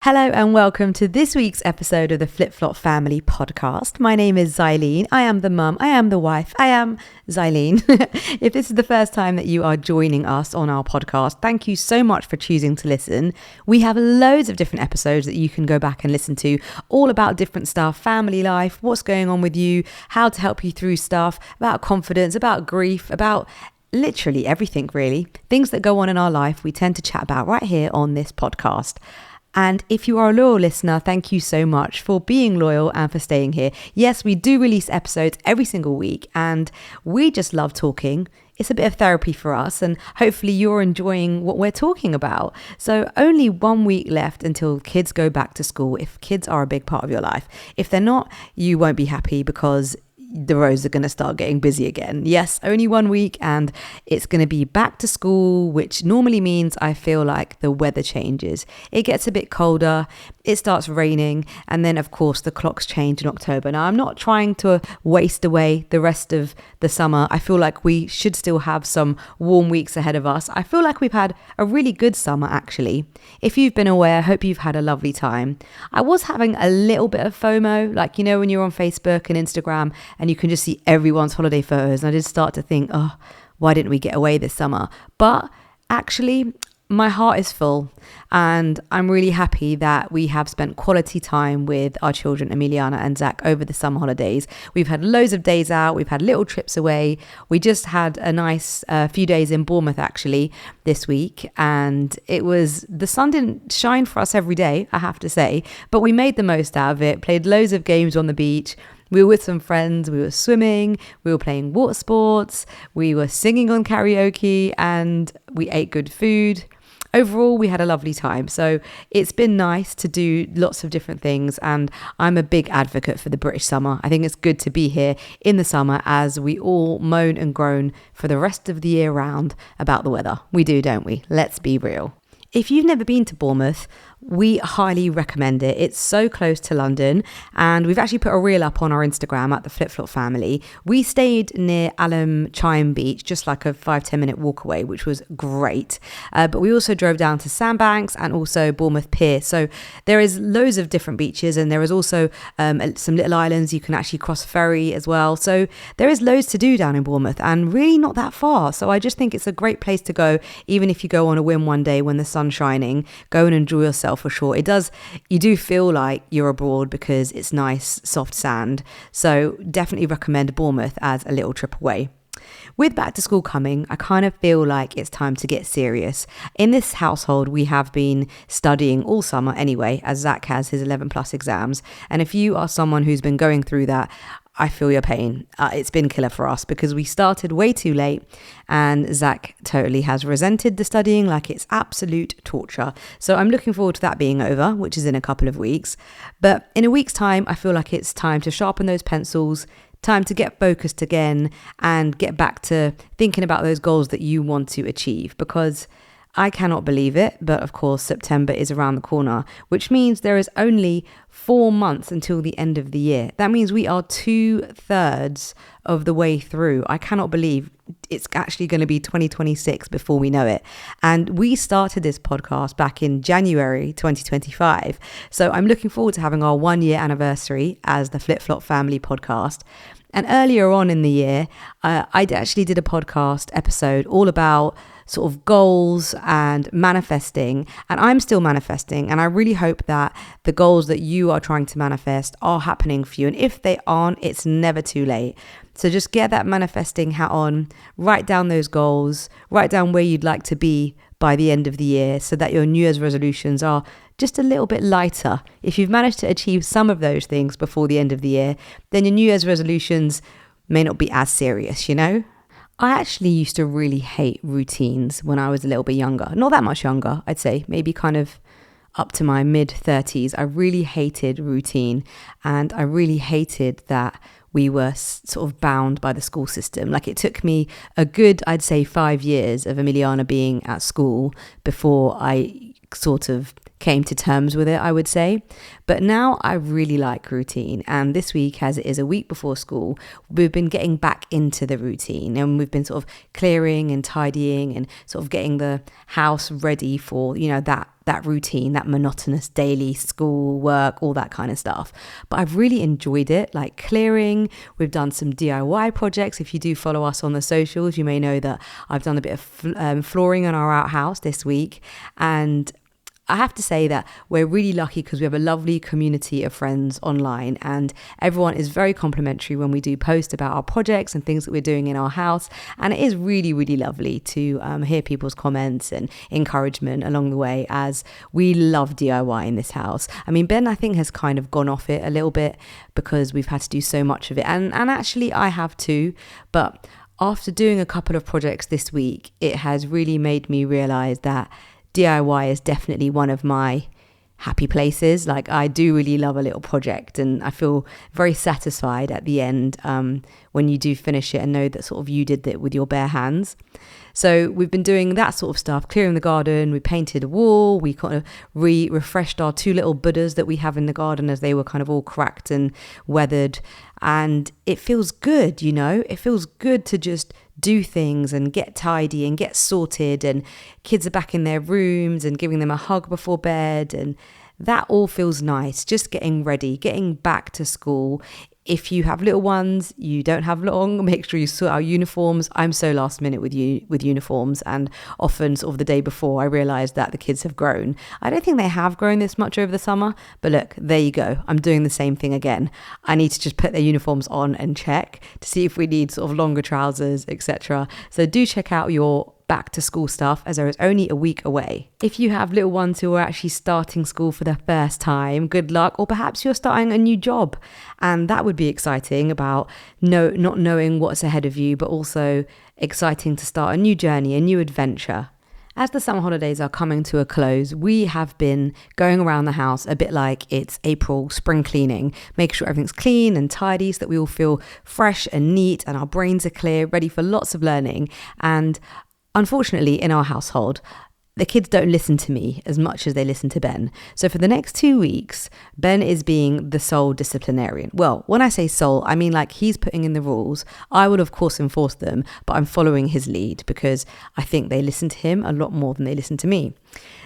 Hello and welcome to this week's episode of the Flip Flop Family Podcast. My name is Xylene. I am the mum. I am the wife. I am Xylene. If this is the first time that you are joining us on our podcast, thank you so much for choosing to listen. We have loads of different episodes that you can go back and listen to, all about different stuff, family life, what's going on with you, how to help you through stuff, about confidence, about grief, about literally everything really. Things that go on in our life, we tend to chat about right here on this podcast. And if you are a loyal listener, thank you so much for being loyal and for staying here. Yes, we do release episodes every single week and we just love talking. It's a bit of therapy for us and hopefully you're enjoying what we're talking about. So only 1 week left until kids go back to school, if kids are a big part of your life. If they're not, you won't be happy because the roads are going to start getting busy again. Yes, only 1 week and it's going to be back to school, which normally means I feel like the weather changes. It gets a bit colder, it starts raining, and then of course the clocks change in October. Now I'm not trying to waste away the rest of the summer. I feel like we should still have some warm weeks ahead of us. I feel like we've had a really good summer actually. If you've been away, I hope you've had a lovely time. I was having a little bit of FOMO, like you know when you're on Facebook and Instagram and you can just see everyone's holiday photos. And I did start to think, oh, why didn't we get away this summer? But actually, my heart is full and I'm really happy that we have spent quality time with our children, Emiliana and Zach, over the summer holidays. We've had loads of days out. We've had little trips away. We just had a nice few days in Bournemouth actually this week. And the sun didn't shine for us every day, I have to say, but we made the most out of it, played loads of games on the beach. We were with some friends, we were swimming, we were playing water sports, we were singing on karaoke, and we ate good food. Overall, we had a lovely time. So it's been nice to do lots of different things. And I'm a big advocate for the British summer. I think it's good to be here in the summer as we all moan and groan for the rest of the year round about the weather. We do, don't we? Let's be real. If you've never been to Bournemouth, we highly recommend it. It's so close to London and we've actually put a reel up on our Instagram at the Flip Flop Family. We stayed near Alum Chime Beach, just like a 5-10 minute walk away, which was great. But we also drove down to Sandbanks and also Bournemouth Pier. So there is loads of different beaches and there is also some little islands. You can actually cross ferry as well. So there is loads to do down in Bournemouth and really not that far. So I just think it's a great place to go, even if you go on a whim one day when the sun's shining, go and enjoy yourself for sure. You do feel like you're abroad because it's nice, soft sand. So definitely recommend Bournemouth as a little trip away. With back to school coming, I kind of feel like it's time to get serious. In this household, we have been studying all summer anyway, as Zach has his 11 plus exams. And if you are someone who's been going through that, I feel your pain. It's been killer for us because we started way too late and Zach totally has resented the studying like it's absolute torture. So I'm looking forward to that being over, which is in a couple of weeks. But in a week's time, I feel like it's time to sharpen those pencils, time to get focused again and get back to thinking about those goals that you want to achieve, because I cannot believe it, but of course September is around the corner, which means there is only 4 months until the end of the year. That means we are 2/3 of the way through. I cannot believe it's actually going to be 2026 before we know it. And we started this podcast back in January 2025. So I'm looking forward to having our 1 year anniversary as the Flip Flop Family Podcast. And earlier on in the year, I actually did a podcast episode all about sort of goals and manifesting. And I'm still manifesting. And I really hope that the goals that you are trying to manifest are happening for you. And if they aren't, it's never too late. So just get that manifesting hat on, write down those goals, write down where you'd like to be by the end of the year so that your New Year's resolutions are just a little bit lighter. If you've managed to achieve some of those things before the end of the year, then your New Year's resolutions may not be as serious, you know? I actually used to really hate routines when I was a little bit younger. Not that much younger, I'd say, maybe kind of up to my mid-30s. I really hated routine and I really hated that we were sort of bound by the school system. Like it took me a good, I'd say 5 years of Emiliana being at school before I sort of came to terms with it, I would say. But now I really like routine. And this week, as it is a week before school, we've been getting back into the routine, and we've been sort of clearing and tidying and sort of getting the house ready for, that routine, that monotonous daily school, work, all that kind of stuff. But I've really enjoyed it, like clearing. We've done some DIY projects. If you do follow us on the socials, you may know that I've done a bit of flooring in our outhouse this week. And I have to say that we're really lucky because we have a lovely community of friends online, and everyone is very complimentary when we do post about our projects and things that we're doing in our house. And it is really, really lovely to hear people's comments and encouragement along the way, as we love DIY in this house. I mean, Ben, I think, has kind of gone off it a little bit because we've had to do so much of it. And actually I have too, but after doing a couple of projects this week, it has really made me realize that DIY is definitely one of my happy places. Like, I do really love a little project, and I feel very satisfied at the end when you do finish it and know that sort of you did it with your bare hands. So we've been doing that sort of stuff, clearing the garden. We painted a wall. We kind of refreshed our 2 little Buddhas that we have in the garden, as they were kind of all cracked and weathered. And it feels good, it feels good to just do things and get tidy and get sorted, and kids are back in their rooms and giving them a hug before bed, and that all feels nice. Just getting ready, getting back to school. If you have little ones, you don't have long, make sure you sort out uniforms. I'm so last minute with uniforms, and often sort of the day before I realised that the kids have grown. I don't think they have grown this much over the summer, but look, there you go. I'm doing the same thing again. I need to just put their uniforms on and check to see if we need sort of longer trousers, etc. So do check out your back to school stuff, as there is only a week away. If you have little ones who are actually starting school for the first time, good luck. Or perhaps you're starting a new job, and that would be exciting, about not knowing what's ahead of you, but also exciting to start a new journey, a new adventure. As the summer holidays are coming to a close, we have been going around the house a bit like it's April spring cleaning, make sure everything's clean and tidy so that we all feel fresh and neat and our brains are clear, ready for lots of learning. And unfortunately, in our household, the kids don't listen to me as much as they listen to Ben. So for the next 2 weeks, Ben is being the sole disciplinarian. Well, when I say sole, I mean like he's putting in the rules. I would, of course, enforce them, but I'm following his lead because I think they listen to him a lot more than they listen to me.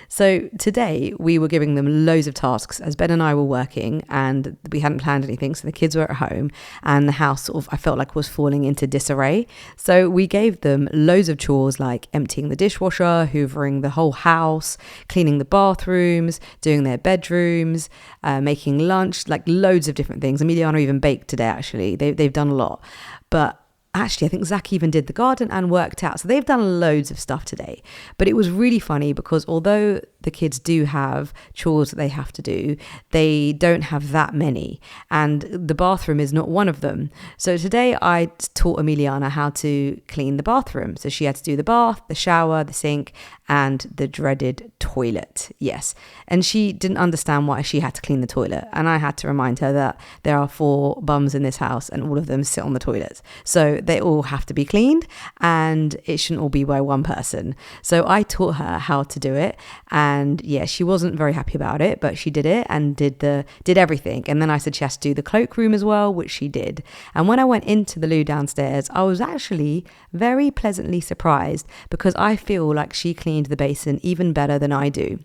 So today we were giving them loads of tasks as Ben and I were working, and we hadn't planned anything. So the kids were at home and the house sort of, I felt like, was falling into disarray. So we gave them loads of chores like emptying the dishwasher, hoovering the whole house, cleaning the bathrooms, doing their bedrooms, making lunch, like loads of different things. Emiliano even baked today, actually. They've done a lot. But actually, I think Zach even did the garden and worked out. So they've done loads of stuff today. But it was really funny because although the kids do have chores that they have to do, they don't have that many. And the bathroom is not one of them. So today I taught Emiliana how to clean the bathroom. So she had to do the bath, the shower, the sink, and the dreaded toilet. Yes. And she didn't understand why she had to clean the toilet. And I had to remind her that there are 4 bums in this house and all of them sit on the toilets. So they all have to be cleaned, and it shouldn't all be by one person. So I taught her how to do it. And yeah, she wasn't very happy about it, but she did it and did everything. And then I said she has to do the cloakroom as well, which she did. And when I went into the loo downstairs, I was actually very pleasantly surprised because I feel like she cleaned the basin even better than I do.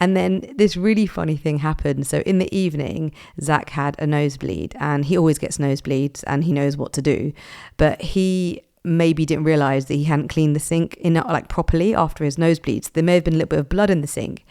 And then this really funny thing happened. So in the evening, Zach had a nosebleed, and he always gets nosebleeds and he knows what to do. But he maybe didn't realize that he hadn't cleaned the sink properly after his nosebleeds. There may have been a little bit of blood in the sink.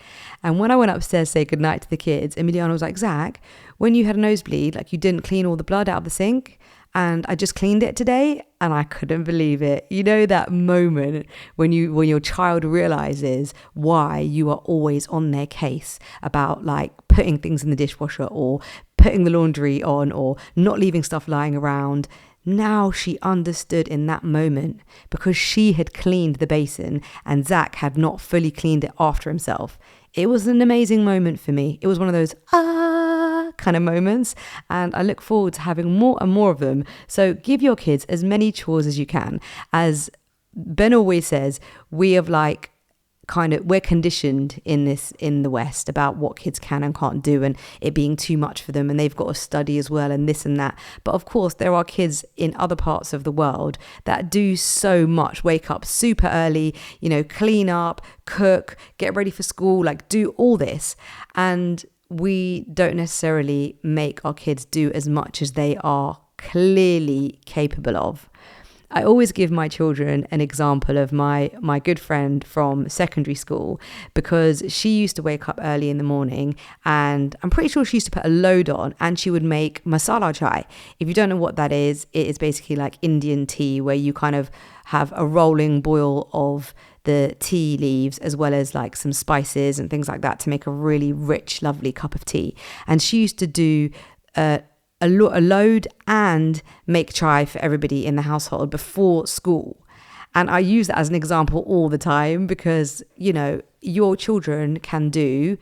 And when I went upstairs to say goodnight to the kids, Emiliano was like, Zach, when you had a nosebleed, like you didn't clean all the blood out of the sink? And I just cleaned it today, and I couldn't believe it. You know that moment when your child realizes why you are always on their case about like putting things in the dishwasher or putting the laundry on or not leaving stuff lying around. Now she understood in that moment because she had cleaned the basin and Zach had not fully cleaned it after himself. It was an amazing moment for me. It was one of those kind of moments, and I look forward to having more and more of them. So give your kids as many chores as you can. As Ben always says, we have like we're conditioned in the West about what kids can and can't do, and it being too much for them, and they've got to study as well, and this and that. But of course, there are kids in other parts of the world that do so much, wake up super early, clean up, cook, get ready for school, like do all this. And we don't necessarily make our kids do as much as they are clearly capable of. I always give my children an example of my good friend from secondary school, because she used to wake up early in the morning, and I'm pretty sure she used to put a load on, and she would make masala chai. If you don't know what that is, it is basically like Indian tea, where you kind of have a rolling boil of the tea leaves as well as like some spices and things like that to make a really rich, lovely cup of tea. And she used to do a load and make chai for everybody in the household before school. And I use that as an example all the time, because, your children can do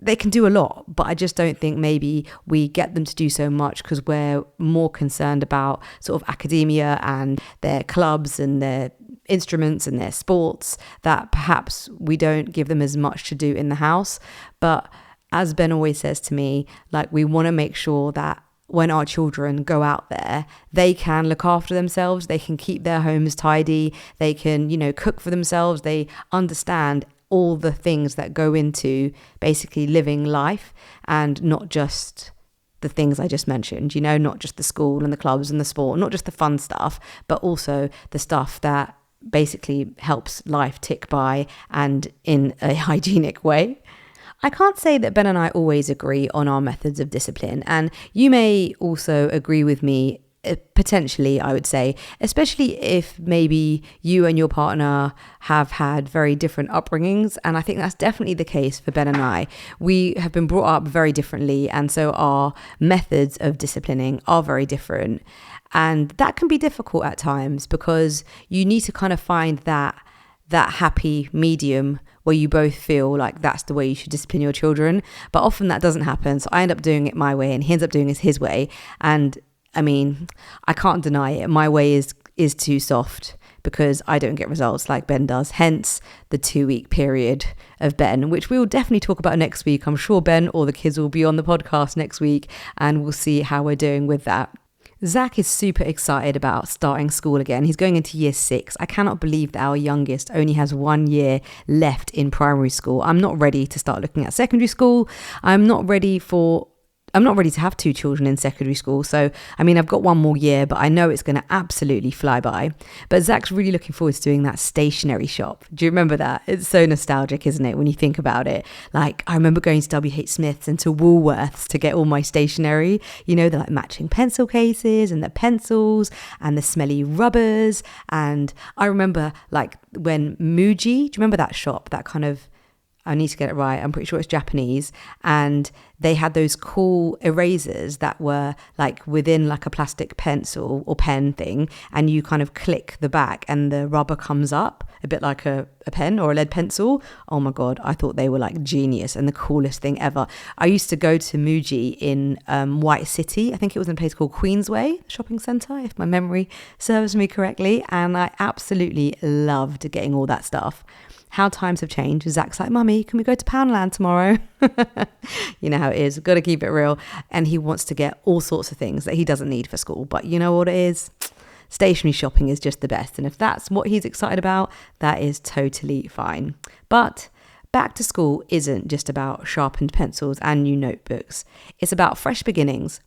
a lot, but I just don't think maybe we get them to do so much because we're more concerned about sort of academia and their clubs and their instruments and their sports, that perhaps we don't give them as much to do in the house. But as Ben always says to me, like, we want to make sure that when our children go out there, they can look after themselves, they can keep their homes tidy, they can, cook for themselves, they understand all the things that go into basically living life, and not just the things I just mentioned, not just the school and the clubs and the sport, not just the fun stuff, but also the stuff that basically helps life tick by and in a hygienic way. I can't say that Ben and I always agree on our methods of discipline, and you may also agree with me, potentially, I would say, especially if maybe you and your partner have had very different upbringings. And I think that's definitely the case for Ben and I. We have been brought up very differently, and so our methods of disciplining are very different. And that can be difficult at times, because you need to kind of find that happy medium where you both feel like that's the way you should discipline your children. But often that doesn't happen. So I end up doing it my way, and he ends up doing it his way. And I mean, I can't deny it. My way is too soft, because I don't get results like Ben does. Hence the 2-week period of Ben, which we will definitely talk about next week. I'm sure Ben or the kids will be on the podcast next week, and we'll see how we're doing with that. Zach is super excited about starting school again. He's going into year 6. I cannot believe that our youngest only has 1 year left in primary school. I'm not ready to start looking at secondary school. I'm not ready to have 2 children in secondary school. So, I mean, I've got 1 more year, but I know it's going to absolutely fly by. But Zach's really looking forward to doing that stationery shop. Do you remember that? It's so nostalgic, isn't it, when you think about it? Like, I remember going to WH Smith's and to Woolworths to get all my stationery. The like matching pencil cases and the pencils and the smelly rubbers. And I remember like when Muji, do you remember that shop? That kind of, I need to get it right, I'm pretty sure it's Japanese, and they had those cool erasers that were like within like a plastic pencil or pen thing, and you kind of click the back and the rubber comes up a bit like a pen or a lead pencil. Oh my god, I thought they were like genius and the coolest thing ever. I used to go to Muji in White City. I think it was in a place called Queensway shopping centre, if my memory serves me correctly, and I absolutely loved getting all that stuff. How times have changed. Zach's like, Mummy, can we go to Poundland tomorrow? You know how it is. Got to keep it real. And he wants to get all sorts of things that he doesn't need for school. But you know what it is? Stationery shopping is just the best. And if that's what he's excited about, that is totally fine. But back to school isn't just about sharpened pencils and new notebooks. It's about fresh beginnings.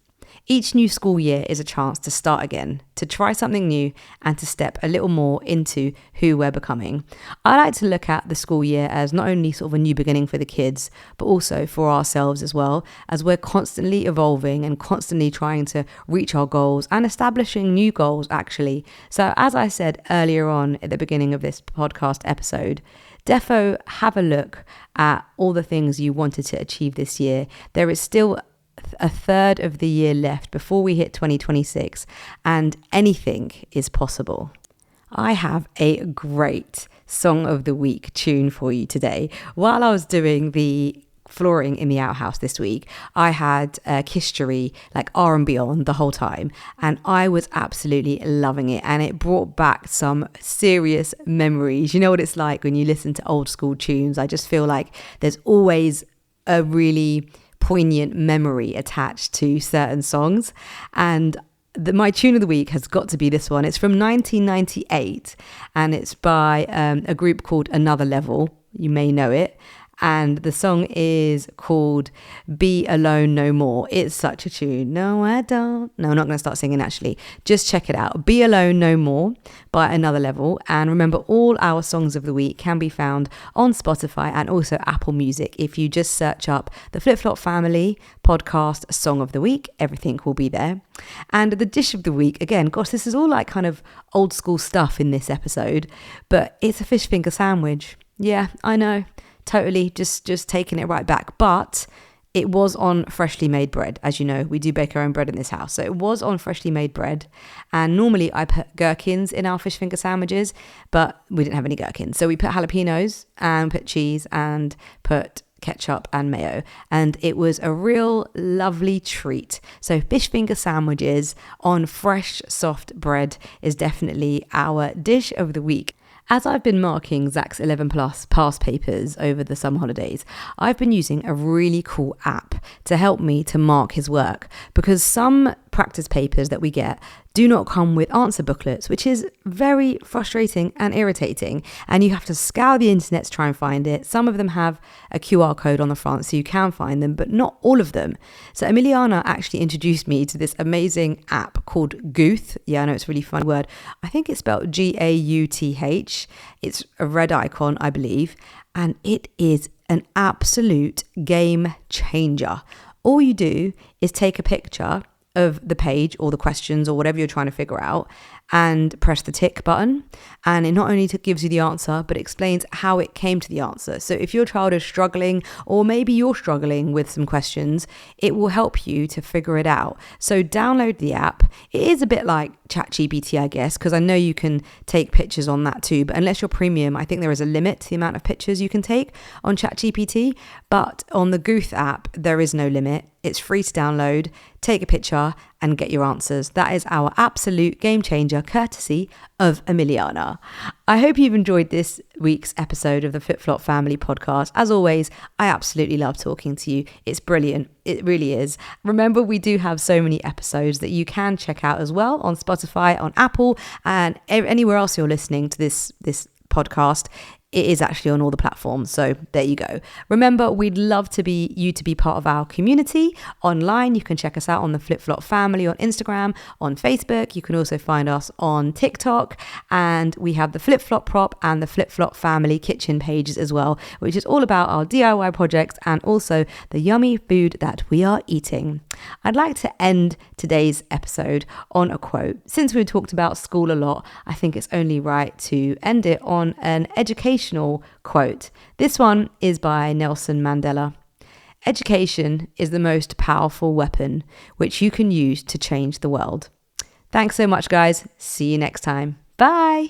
Each new school year is a chance to start again, to try something new, and to step a little more into who we're becoming. I like to look at the school year as not only sort of a new beginning for the kids, but also for ourselves as well, as we're constantly evolving and constantly trying to reach our goals and establishing new goals, actually. So as I said earlier on at the beginning of this podcast episode, defo have a look at all the things you wanted to achieve this year. There is still a third of the year left before we hit 2026, and anything is possible. I have a great Song of the Week tune for you today. While I was doing the flooring in the outhouse this week, I had Kistery, like R&B on the whole time, and I was absolutely loving it, and it brought back some serious memories. You know what it's like when you listen to old school tunes. I just feel like there's always a really poignant memory attached to certain songs, and my tune of the week has got to be this one. It's from 1998, and it's by a group called Another Level. You may know it. And the song is called Be Alone No More. It's such a tune. No, I don't. No, I'm not going to start singing actually. Just check it out. Be Alone No More by Another Level. And remember, all our songs of the week can be found on Spotify and also Apple Music. If you just search up the Flip Flop Family podcast Song of the Week, everything will be there. And the dish of the week, again, gosh, this is all like kind of old school stuff in this episode, but it's a fish finger sandwich. Yeah, I know. Totally just taking it right back. But it was on freshly made bread. As you know, we do bake our own bread in this house. So it was on freshly made bread. And normally I put gherkins in our fish finger sandwiches, but we didn't have any gherkins. So we put jalapenos and put cheese and put ketchup and mayo. And it was a real lovely treat. So fish finger sandwiches on fresh, soft bread is definitely our dish of the week. As I've been marking Zach's 11 plus past papers over the summer holidays, I've been using a really cool app to help me to mark his work, because some practice papers that we get do not come with answer booklets, which is very frustrating and irritating. And you have to scour the internet to try and find it. Some of them have a QR code on the front so you can find them, but not all of them. So Emiliana actually introduced me to this amazing app called Gouth. Yeah, I know it's a really fun word. I think it's spelled Gauth. It's a red icon, I believe. And it is an absolute game changer. All you do is take a picture of the page or the questions or whatever you're trying to figure out and press the tick button, and it not only gives you the answer but explains how it came to the answer. So if your child is struggling, or maybe you're struggling with some questions, it will help you to figure it out. So download the app. It is a bit like ChatGPT, I guess, because I know you can take pictures on that too, but unless you're premium, I think there is a limit to the amount of pictures you can take on ChatGPT. But on the Gouth app, there is no limit. It's free to download, take a picture and get your answers. That is our absolute game changer, courtesy of Emiliana. I hope you've enjoyed this week's episode of the Flip Flop Family podcast. As always, I absolutely love talking to you. It's brilliant. It really is. Remember, we do have so many episodes that you can check out as well on Spotify, on Apple, and anywhere else you're listening to this podcast. It is actually on all the platforms. So there you go. Remember, we'd love to be you to be part of our community online. You can check us out on the Flip Flop Family on Instagram, on Facebook. You can also find us on TikTok. And we have the Flip Flop Prop and the Flip Flop Family kitchen pages as well, which is all about our DIY projects and also the yummy food that we are eating. I'd like to end today's episode on a quote. Since we talked about school a lot, I think it's only right to end it on an educational quote. This one is by Nelson Mandela. Education is the most powerful weapon which you can use to change the world. Thanks so much, guys. See you next time. Bye.